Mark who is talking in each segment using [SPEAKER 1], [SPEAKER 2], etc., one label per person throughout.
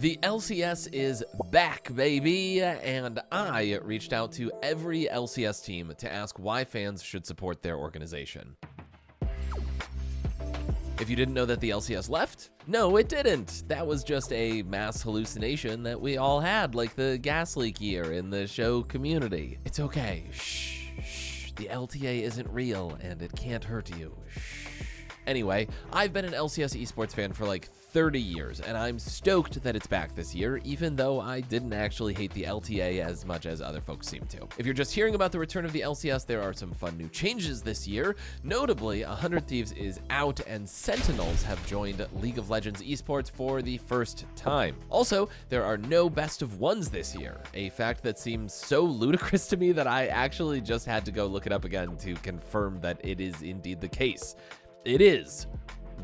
[SPEAKER 1] The LCS is back, baby, and I reached out to every LCS team to ask why fans should support their organization. If you didn't know that the LCS left, no, it didn't. That was just a mass hallucination that we all had, like the gas leak year in the show Community. It's okay. Shh, shh. The LTA isn't real, and it can't hurt you. Shh. Anyway, I've been an LCS esports fan for like 30 years, and I'm stoked that it's back this year, even though I didn't actually hate the LTA as much as other folks seem to. If you're just hearing about the return of the LCS, there are some fun new changes this year. Notably, 100 Thieves is out, and Sentinels have joined League of Legends esports for the first time. Also, there are no best of ones this year, a fact that seems so ludicrous to me that I actually just had to go look it up again to confirm that it is indeed the case. It is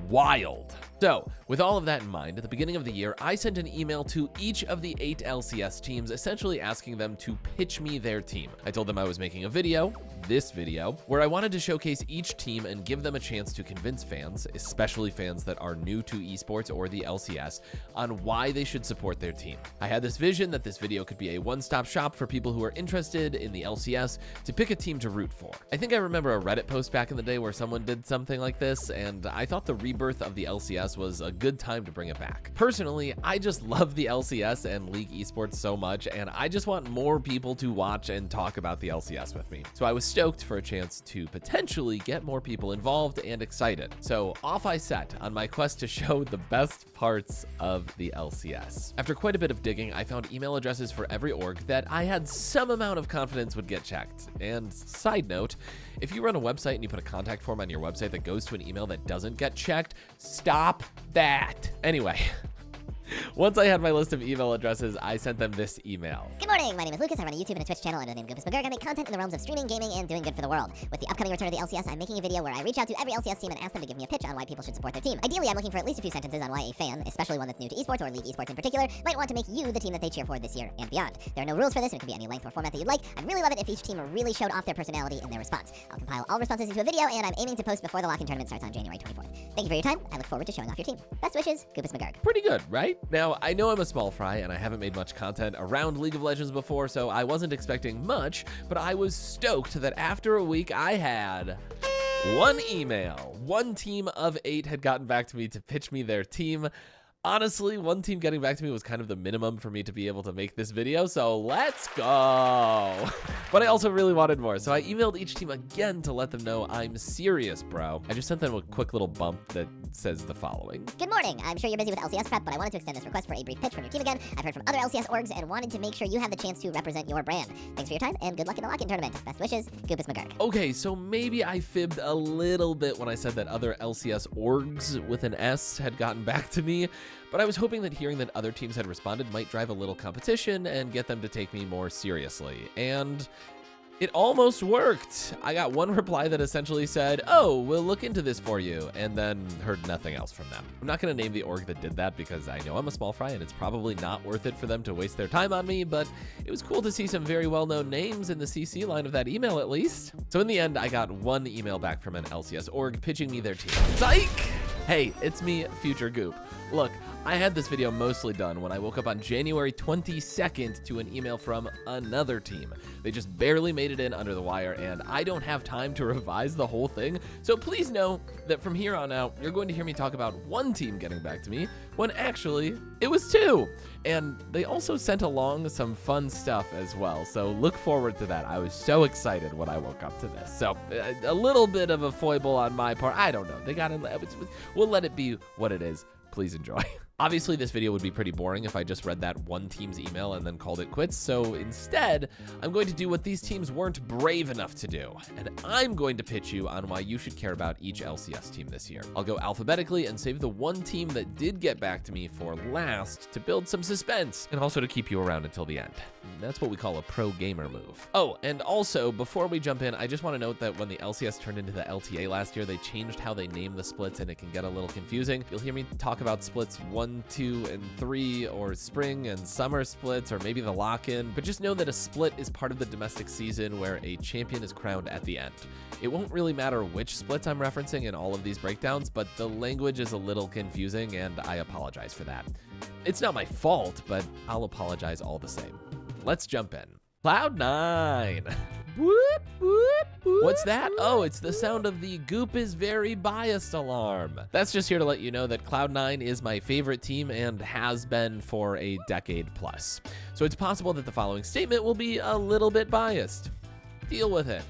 [SPEAKER 1] wild. So, with all of that in mind, at the beginning of the year, I sent an email to each of the 8 LCS teams, essentially asking them to pitch me their team. I told them I was making a video, this video, where I wanted to showcase each team and give them a chance to convince fans, especially fans that are new to esports or the LCS, on why they should support their team. I had this vision that this video could be a one-stop shop for people who are interested in the LCS to pick a team to root for. I think I remember a Reddit post back in the day where someone did something like this, and I thought the rebirth of the LCS was a good time to bring it back. Personally, I just love the LCS and League esports so much, and I just want more people to watch and talk about the LCS with me. So I was stoked for a chance to potentially get more people involved and excited. So off I set on my quest to show the best parts of the LCS. After quite a bit of digging, I found email addresses for every org that I had some amount of confidence would get checked. And side note, if you run a website and you put a contact form on your website that goes to an email that doesn't get checked, stop that. Anyway, once I had my list of email addresses, I sent them this email.
[SPEAKER 2] Good morning, my name is Lucas. I run a YouTube and a Twitch channel under the name GupasMegerg. I make content in the realms of streaming, gaming, and doing good for the world. With the upcoming return of the LCS, I'm making a video where I reach out to every LCS team and ask them to give me a pitch on why people should support their team. Ideally, I'm looking for at least a few sentences on why a fan, especially one that's new to esports or League esports in particular, might want to make you the team that they cheer for this year and beyond. There are no rules for this, and it can be any length or format that you'd like. I'd really love it if each team really showed off their personality in their response. I'll compile all responses into a video, and I'm aiming to post before the lock-in tournament starts on January 24th. Thank you for your time. I look forward to showing off your team. Best wishes, GupasMegerg.
[SPEAKER 1] Pretty good, right? Now, I know I'm a small fry and I haven't made much content around League of Legends before, so I wasn't expecting much, but I was stoked that after a week I had one email. One team of 8 had gotten back to me to pitch me their team. Honestly, one team getting back to me was kind of the minimum for me to be able to make this video, so let's go. But I also really wanted more, so I emailed each team again to let them know I'm serious, bro. I just sent them a quick little bump that says the following.
[SPEAKER 2] Good morning. I'm sure you're busy with LCS prep, but I wanted to extend this request for a brief pitch from your team again. I've heard from other LCS orgs and wanted to make sure you have the chance to represent your brand. Thanks for your time, and good luck in the lock-in tournament. Best wishes, GupasMegerg.
[SPEAKER 1] Okay, so maybe I fibbed a little bit when I said that other LCS orgs with an S had gotten back to me, but I was hoping that hearing that other teams had responded might drive a little competition and get them to take me more seriously. And it almost worked. I got one reply that essentially said, "Oh, we'll look into this for you," and then heard nothing else from them. I'm not gonna name the org that did that because I know I'm a small fry and it's probably not worth it for them to waste their time on me, but it was cool to see some very well-known names in the CC line of that email at least. So in the end, I got one email back from an LCS org pitching me their team. Psych! Hey, it's me, Future Goop. Look, I had this video mostly done when I woke up on January 22nd to an email from another team. They just barely made it in under the wire, and I don't have time to revise the whole thing, so please know that from here on out, you're going to hear me talk about one team getting back to me, when actually, it was 2. And they also sent along some fun stuff as well, so look forward to that. I was so excited when I woke up to this. So, a little bit of a foible on my part. I don't know. They got in. We'll let it be what it is. Please enjoy. Obviously, this video would be pretty boring if I just read that one team's email and then called it quits, so instead, I'm going to do what these teams weren't brave enough to do, and I'm going to pitch you on why you should care about each LCS team this year. I'll go alphabetically and save the one team that did get back to me for last to build some suspense, and also to keep you around until the end. That's what we call a pro gamer move. Oh, and also, before we jump in, I just want to note that when the LCS turned into the LTA last year, they changed how they name the splits, and it can get a little confusing. You'll hear me talk about splits 1, 1, 2, and 3, or spring and summer splits, or maybe the lock-in, but just know that a split is part of the domestic season where a champion is crowned at the end. It won't really matter which splits I'm referencing in all of these breakdowns, but the language is a little confusing, and I apologize for that. It's not my fault, but I'll apologize all the same. Let's jump in. Cloud9. Whoop, whoop, whoop. What's that? Oh, it's the sound of the Goop is very biased alarm. That's just here to let you know that Cloud9 is my favorite team and has been for a decade plus. So it's possible that the following statement will be a little bit biased. Deal with it.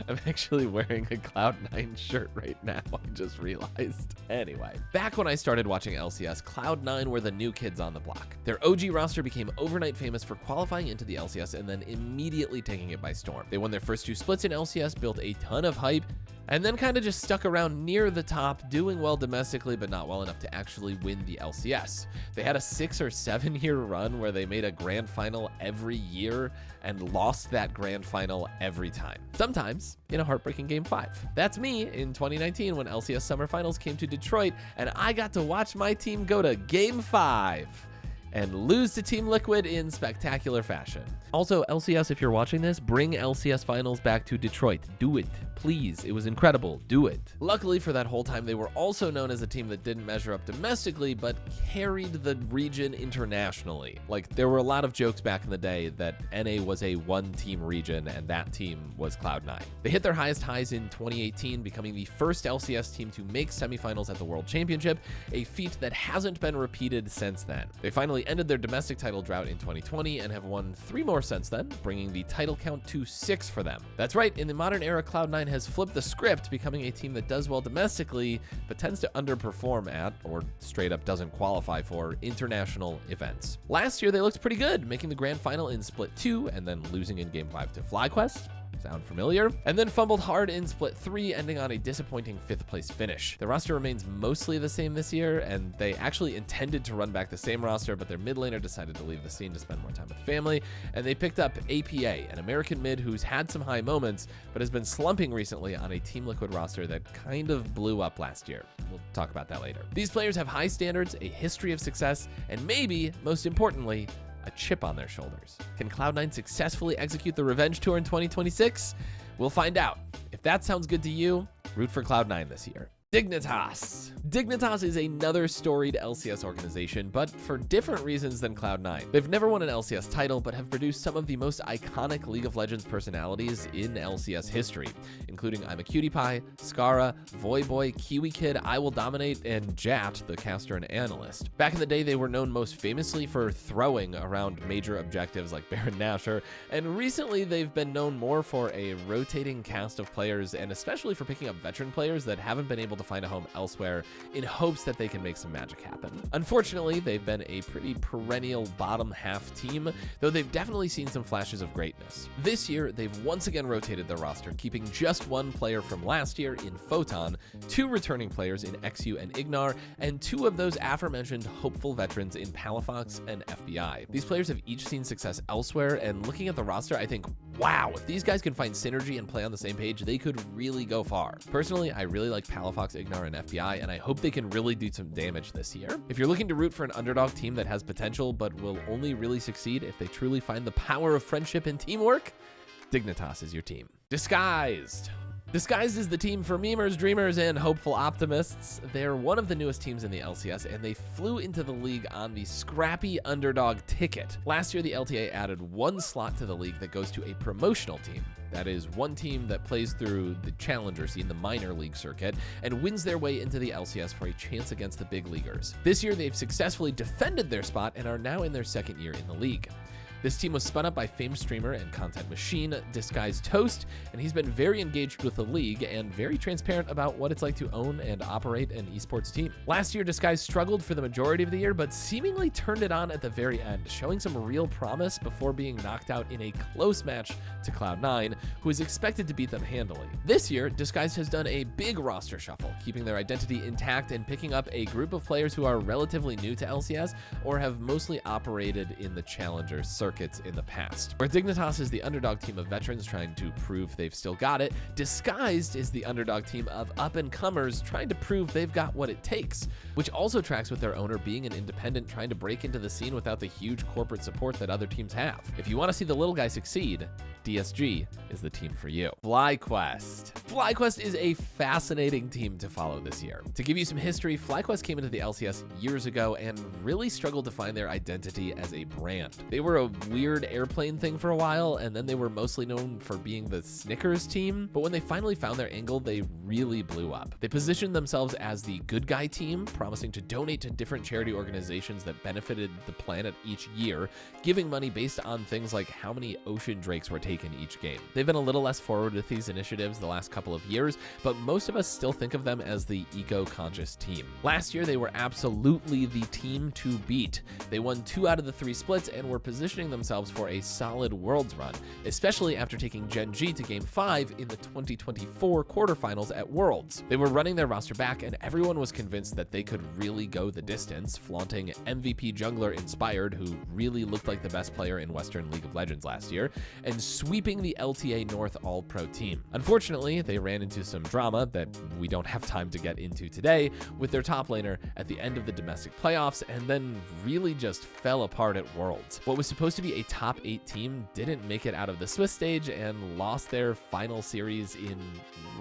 [SPEAKER 1] I'm actually wearing a Cloud9 shirt right now, I just realized. Anyway, back when I started watching LCS, Cloud9 were the new kids on the block. Their OG roster became overnight famous for qualifying into the LCS and then immediately taking it by storm. They won their first 2 splits in LCS, built a ton of hype, and then kind of just stuck around near the top, doing well domestically, but not well enough to actually win the LCS. They had a 6 or 7 year run where they made a grand final every year and lost that grand final every time. Sometimes in a heartbreaking Game 5. That's me in 2019 when LCS Summer Finals came to Detroit, and I got to watch my team go to Game 5 and lose to Team Liquid in spectacular fashion. Also, LCS, if you're watching this, bring LCS Finals back to Detroit. Do it, please. It was incredible. Do it. Luckily for that whole time, they were also known as a team that didn't measure up domestically, but carried the region internationally. Like, there were a lot of jokes back in the day that NA was a one-team region, and that team was Cloud9. They hit their highest highs in 2018, becoming the first LCS team to make semifinals at the World Championship, a feat that hasn't been repeated since then. They finally ended their domestic title drought in 2020 and have won 3 more since then, bringing the title count to 6 for them. That's right, in the modern era, Cloud9 has flipped the script, becoming a team that does well domestically, but tends to underperform at, or straight up doesn't qualify for, international events. Last year, they looked pretty good, making the grand final in Split 2 and then losing in Game 5 to FlyQuest. Sound familiar? And then fumbled hard in Split 3, ending on a disappointing 5th place finish. The roster remains mostly the same this year, and they actually intended to run back the same roster, but their mid laner decided to leave the scene to spend more time with family, and they picked up APA, an American mid who's had some high moments, but has been slumping recently on a Team Liquid roster that kind of blew up last year. We'll talk about that later. These players have high standards, a history of success, and maybe, most importantly, a chip on their shoulders. Can Cloud9 successfully execute the Revenge Tour in 2026? We'll find out. If that sounds good to you, root for Cloud9 this year. Dignitas. Dignitas is another storied LCS organization, but for different reasons than Cloud9. They've never won an LCS title, but have produced some of the most iconic League of Legends personalities in LCS history, including I'm a Cutie Pie, Scarra, Voyboy, Kiwi Kid, I Will Dominate, and Jat, the caster and analyst. Back in the day, they were known most famously for throwing around major objectives like Baron Nashor, and recently they've been known more for a rotating cast of players, and especially for picking up veteran players that haven't been able to find a home elsewhere in hopes that they can make some magic happen. Unfortunately, they've been a pretty perennial bottom half team, though they've definitely seen some flashes of greatness. This year, they've once again rotated their roster, keeping just 1 player from last year in Photon, 2 returning players in XU and Ignar, and 2 of those aforementioned hopeful veterans in Palafox and FBI. These players have each seen success elsewhere, and looking at the roster, I think, wow, if these guys can find synergy and play on the same page, they could really go far. Personally, I really like Palafox, Ignar, and FBI, and I hope they can really do some damage this year. If you're looking to root for an underdog team that has potential but will only really succeed if they truly find the power of friendship and teamwork, Dignitas is your team. Disguised. Disguised is the team for memers, dreamers, and hopeful optimists. They're one of the newest teams in the LCS, and they flew into the league on the scrappy underdog ticket. Last year, the LTA added 1 slot to the league that goes to a promotional team. That is 1 team that plays through the challenger scene, the minor league circuit, and wins their way into the LCS for a chance against the big leaguers. This year, they've successfully defended their spot and are now in their 2nd year in the league. This team was spun up by famed streamer and content machine Disguised Toast, and he's been very engaged with the league and very transparent about what it's like to own and operate an esports team. Last year, Disguised struggled for the majority of the year, but seemingly turned it on at the very end, showing some real promise before being knocked out in a close match to Cloud9, who is expected to beat them handily. This year, Disguised has done a big roster shuffle, keeping their identity intact and picking up a group of players who are relatively new to LCS or have mostly operated in the challenger circuit. circuits in the past. Where Dignitas is the underdog team of veterans trying to prove they've still got it, Disguised is the underdog team of up-and-comers trying to prove they've got what it takes, which also tracks with their owner being an independent trying to break into the scene without the huge corporate support that other teams have. If you want to see the little guy succeed, DSG is the team for you. FlyQuest. FlyQuest is a fascinating team to follow this year. To give you some history, FlyQuest came into the LCS years ago and really struggled to find their identity as a brand. They were a weird airplane thing for a while, and then they were mostly known for being the Snickers team, but when they finally found their angle, they really blew up. They positioned themselves as the good guy team, promising to donate to different charity organizations that benefited the planet each year, giving money based on things like how many ocean drakes were taken each game. They've been a little less forward with these initiatives the last couple of years, but most of us still think of them as the eco-conscious team. Last year, they were absolutely the team to beat. They won 2 out of the 3 splits and were positioning themselves for a solid Worlds run, especially after taking Gen G to Game 5 in the 2024 quarterfinals at Worlds. They were running their roster back, and everyone was convinced that they could really go the distance, flaunting MVP jungler Inspired, who really looked like the best player in Western League of Legends last year, and sweeping the LTA North All-Pro team. Unfortunately, they ran into some drama that we don't have time to get into today with their top laner at the end of the domestic playoffs, and then really just fell apart at Worlds. What was supposed to be a top 8 team didn't make it out of the Swiss stage and lost their final series in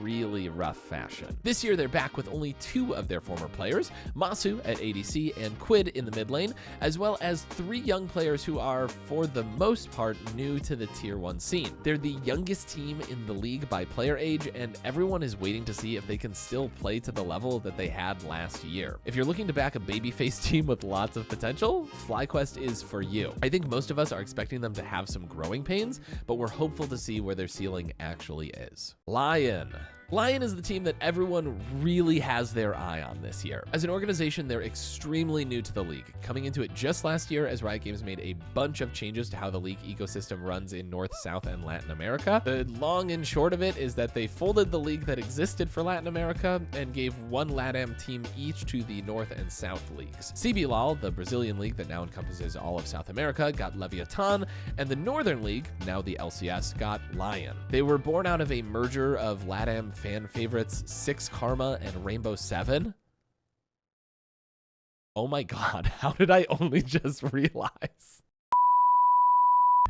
[SPEAKER 1] really rough fashion. This year, they're back with only 2 of their former players, Masu at ADC and Quid in the mid lane, as well as 3 young players who are, for the most part, new to the Tier 1 scene. They're the youngest team in the league by player age, and everyone is waiting to see if they can still play to the level that they had last year. If you're looking to back a babyface team with lots of potential, FlyQuest is for you. I think most of us are expecting them to have some growing pains, but we're hopeful to see where their ceiling actually is. LYON. LYON is the team that everyone really has their eye on this year. As an organization, they're extremely new to the league, coming into it just last year as Riot Games made a bunch of changes to how the league ecosystem runs in North, South, and Latin America. The long and short of it is that they folded the league that existed for Latin America and gave 1 LATAM team each to the North and South leagues. CBLOL, the Brazilian league that now encompasses all of South America, got Leviathan, and the Northern League, now the LCS, got LYON. They were born out of a merger of LATAM fan favorites 6 Karma and Rainbow 7. Oh my god, how did I only just realize?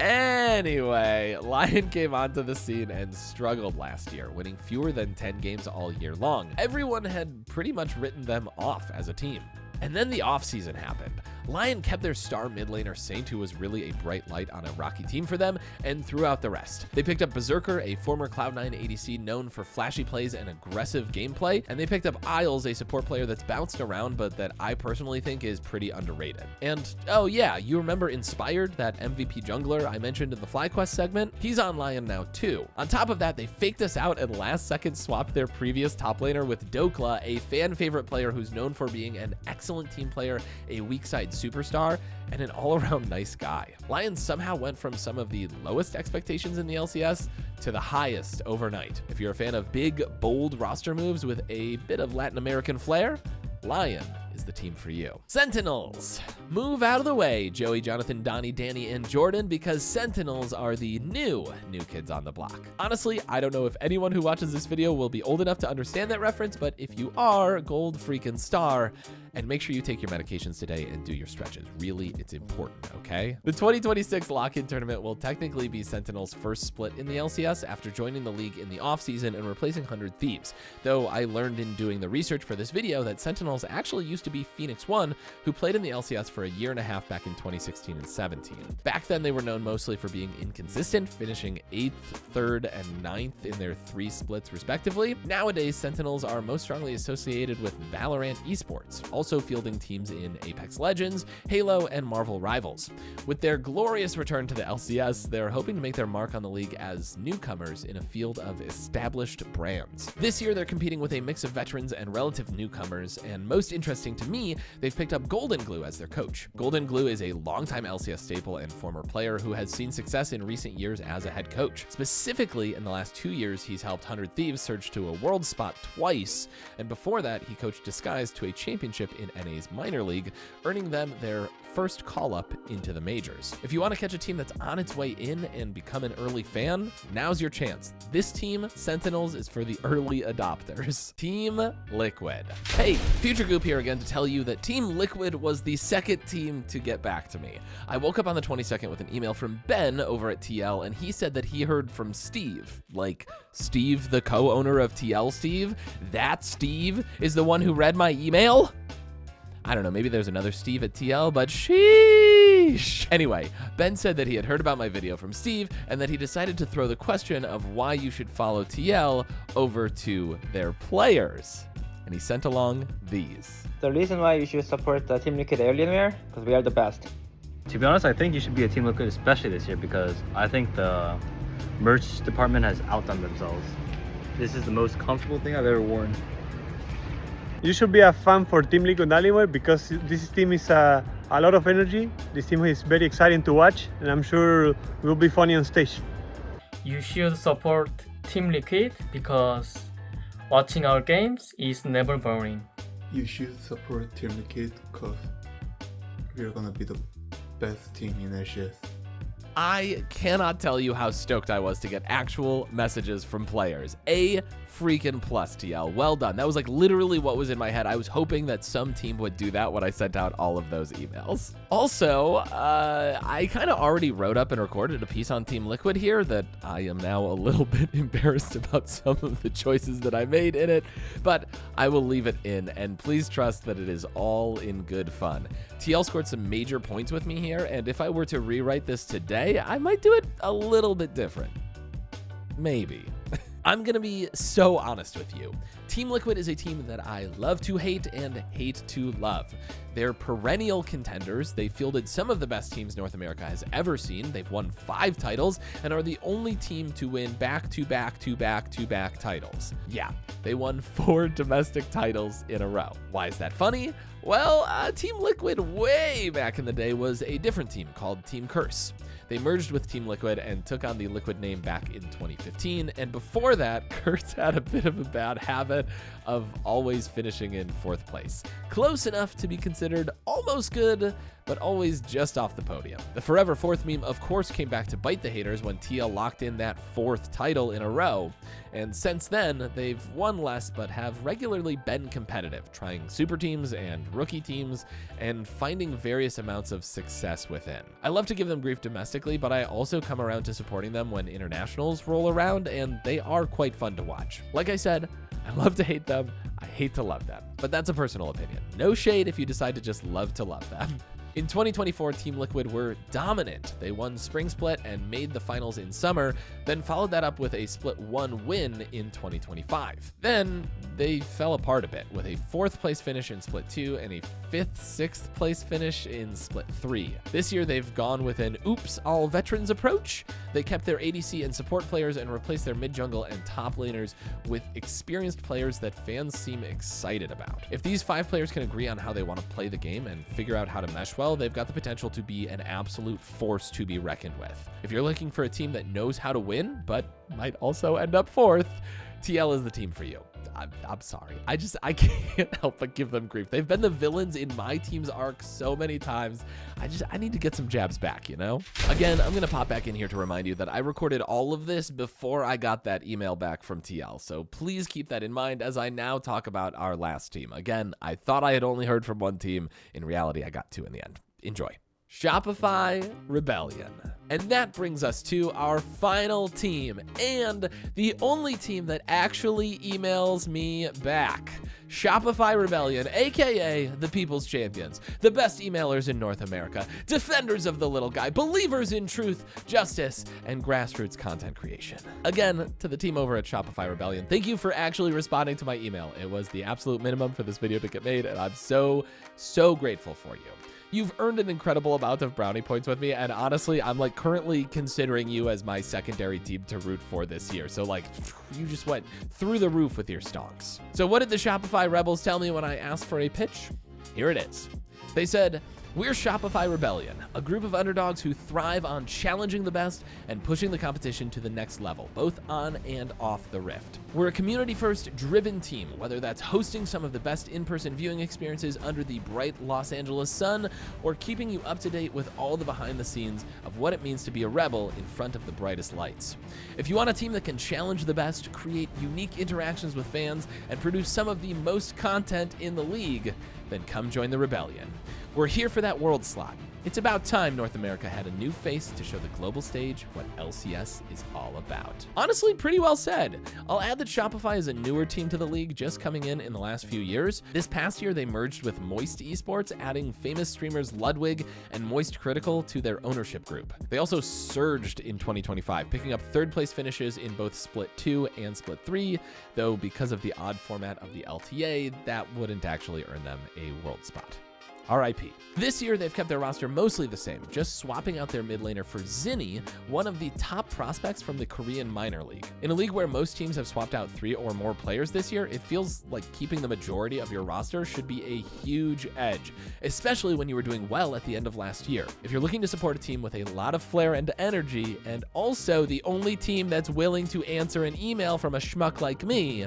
[SPEAKER 1] Anyway, LYON came onto the scene and struggled last year, winning fewer than 10 games all year long. Everyone had pretty much written them off as a team. And then the offseason happened. LYON kept their star mid laner Saint, who was really a bright light on a rocky team for them, and threw out the rest. They picked up Berserker, a former Cloud9 ADC known for flashy plays and aggressive gameplay, and they picked up Isles, a support player that's bounced around, but that I personally think is pretty underrated. And, oh yeah, you remember Inspired, that MVP jungler I mentioned in the FlyQuest segment? He's on LYON now too. On top of that, they faked us out and last second swapped their previous top laner with Dokla, a fan favorite player who's known for being an excellent team player, a weak side superstar, and an all-around nice guy. LYON somehow went from some of the lowest expectations in the LCS to the highest overnight. If you're a fan of big, bold roster moves with a bit of Latin American flair, LYON is the team for you. Sentinels. Move out of the way, Joey, Jonathan, Donnie, Danny, and Jordan, because Sentinels are the new kids on the block. Honestly, I don't know if anyone who watches this video will be old enough to understand that reference, but if you are, gold freaking star, and make sure you take your medications today and do your stretches. Really, it's important, okay? The 2026 lock-in tournament will technically be Sentinels' first split in the LCS after joining the league in the offseason and replacing 100 Thieves, though I learned in doing the research for this video that Sentinels actually used to be Phoenix 1, who played in the LCS for a year and a half back in 2016 and 17. Back then, they were known mostly for being inconsistent, finishing 8th, 3rd, and 9th in their 3 splits respectively. Nowadays, Sentinels are most strongly associated with Valorant esports, also fielding teams in Apex Legends, Halo, and Marvel Rivals. With their glorious return to the LCS, they're hoping to make their mark on the league as newcomers in a field of established brands. This year, they're competing with a mix of veterans and relative newcomers, and most interesting to me, they've picked up Golden Glue as their coach. Golden Glue is a longtime LCS staple and former player who has seen success in recent years as a head coach. Specifically, in the last 2 years, he's helped 100 Thieves surge to a world spot twice, and before that, he coached Disguised to a championship in NA's minor league, earning them their first call-up into the majors. If you want to catch a team that's on its way in and become an early fan, now's your chance. This team, Sentinels, is for the early adopters. Team Liquid. Hey, Future Goop here again to tell you that Team Liquid was the second team to get back to me. I woke up on the 22nd with an email from Ben over at TL, and he said that he heard from Steve. Like, Steve, the co-owner of TL Steve? That Steve is the one who read my email? I don't know, maybe there's another Steve at TL, but sheesh. Anyway, Ben said that he had heard about my video from Steve and that he decided to throw the question of why you should follow TL over to their players. And he sent along these.
[SPEAKER 3] The reason why you should support the Team Liquid Alienware, because we are the best.
[SPEAKER 4] To be honest, I think you should be a Team Liquid, especially this year, because I think the merch department has outdone themselves. This is the most comfortable thing I've ever worn.
[SPEAKER 5] You should be a fan for Team Liquid Alienware because this team is a lot of energy. This team is very exciting to watch, and I'm sure it will be funny on stage.
[SPEAKER 6] You should support Team Liquid because watching our games is never boring.
[SPEAKER 7] You should support Team Liquid because we're gonna be the best team in LCS.
[SPEAKER 1] I cannot tell you how stoked I was to get actual messages from players. A freaking plus, TL. Well done. That was like literally what was in my head. I was hoping that some team would do that when I sent out all of those emails. Also, I kind of already wrote up and recorded a piece on Team Liquid here that I am now a little bit embarrassed about some of the choices that I made in it, but I will leave it in, and please trust that it is all in good fun. TL scored some major points with me here, and if I were to rewrite this today, I might do it a little bit different. Maybe. I'm gonna be so honest with you. Team Liquid is a team that I love to hate and hate to love. They're perennial contenders. They fielded some of the best teams North America has ever seen. They've won 5 titles and are the only team to win back-to-back titles. Yeah, they won 4 domestic titles in a row. Why is that funny? Well, Team Liquid way back in the day was a different team called Team Curse. They merged with Team Liquid and took on the Liquid name back in 2015, and before that, Curse had a bit of a bad habit of always finishing in 4th place. Close enough to be considered almost good, but always just off the podium. The Forever 4th meme, of course, came back to bite the haters when TL locked in that 4th title in a row, and since then, they've won less but have regularly been competitive, trying super teams and rookie teams, and finding various amounts of success within. I love to give them grief domestically, but I also come around to supporting them when internationals roll around, and they are quite fun to watch. Like I said, I love to hate them, I hate to love them, but that's a personal opinion. No shade if you decide to just love to love them. In 2024, Team Liquid were dominant. They won Spring Split and made the finals in summer, then followed that up with a Split 1 win in 2025. Then they fell apart a bit with a 4th place finish in Split 2 and a 5th, 6th place finish in Split 3. This year they've gone with an oops, all veterans approach. They kept their ADC and support players and replaced their mid jungle and top laners with experienced players that fans seem excited about. If these 5 players can agree on how they want to play the game and figure out how to mesh well, they've got the potential to be an absolute force to be reckoned with. If you're looking for a team that knows how to win, but might also end up 4th, TL is the team for you. I'm sorry. I can't help but give them grief. They've been the villains in my team's arc so many times. I need to get some jabs back, you know? Again, I'm gonna pop back in here to remind you that I recorded all of this before I got that email back from TL. So please keep that in mind as I now talk about our last team. Again, I thought I had only heard from 1 team. In reality, I got 2 in the end. Enjoy. Shopify Rebellion. And that brings us to our final team, and the only team that actually emails me back. Shopify Rebellion, aka the People's Champions, the best emailers in North America, defenders of the little guy, believers in truth, justice, and grassroots content creation. Again, to the team over at Shopify Rebellion, thank you for actually responding to my email. It was the absolute minimum for this video to get made, and I'm so grateful for you. You've earned an incredible amount of brownie points with me, and honestly, I'm like currently considering you as my secondary team to root for this year. So like, you just went through the roof with your stonks. So what did the Shopify Rebels tell me when I asked for a pitch? Here it is. They said, We're Shopify Rebellion, a group of underdogs who thrive on challenging the best and pushing the competition to the next level, both on and off the Rift. We're a community-first driven team, whether that's hosting some of the best in-person viewing experiences under the bright Los Angeles sun, or keeping you up to date with all the behind the scenes of what it means to be a rebel in front of the brightest lights. If you want a team that can challenge the best, create unique interactions with fans, and produce some of the most content in the league, then come join the Rebellion. We're here for that world slot. It's about time North America had a new face to show the global stage what LCS is all about. Honestly, pretty well said. I'll add that Shopify is a newer team to the league, just coming in the last few years. This past year, they merged with Moist Esports, adding famous streamers Ludwig and Moist Critical to their ownership group. They also surged in 2025, picking up third place finishes in both Split 2 and Split 3, though because of the odd format of the LTA, that wouldn't actually earn them a world spot. RIP. This year, they've kept their roster mostly the same, just swapping out their mid laner for Zinni, one of the top prospects from the Korean minor league. In a league where most teams have swapped out 3 or more players this year, it feels like keeping the majority of your roster should be a huge edge, especially when you were doing well at the end of last year. If you're looking to support a team with a lot of flair and energy, and also the only team that's willing to answer an email from a schmuck like me,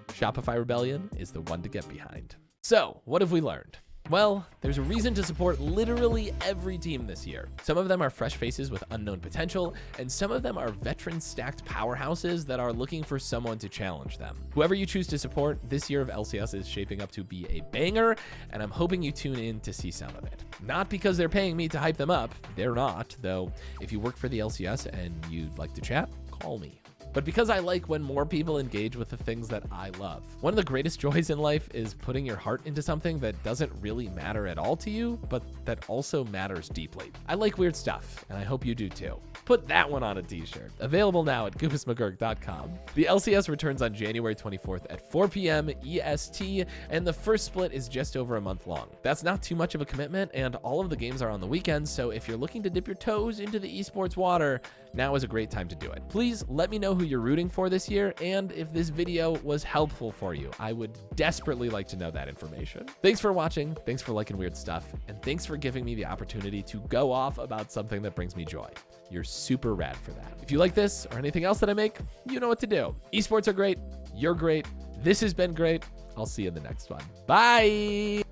[SPEAKER 1] Shopify Rebellion is the one to get behind. So, what have we learned? Well, there's a reason to support literally every team this year. Some of them are fresh faces with unknown potential, and some of them are veteran-stacked powerhouses that are looking for someone to challenge them. Whoever you choose to support, this year of LCS is shaping up to be a banger, and I'm hoping you tune in to see some of it. Not because they're paying me to hype them up, they're not, though if you work for the LCS and you'd like to chat, call me. But because I like when more people engage with the things that I love. One of the greatest joys in life is putting your heart into something that doesn't really matter at all to you, but that also matters deeply. I like weird stuff, and I hope you do too. Put that one on a t-shirt. Available now at GupasMegerg.com. The LCS returns on January 24th at 4 p.m. EST, and the first split is just over a month long. That's not too much of a commitment, and all of the games are on the weekends, so if you're looking to dip your toes into the esports water, now is a great time to do it. Please let me know who you're rooting for this year, and if this video was helpful for you. I would desperately like to know that information. Thanks for watching, thanks for liking weird stuff, and thanks for giving me the opportunity to go off about something that brings me joy. You're super rad for that. If you like this or anything else that I make, you know what to do. Esports are great, you're great, this has been great. I'll see you in the next one. Bye!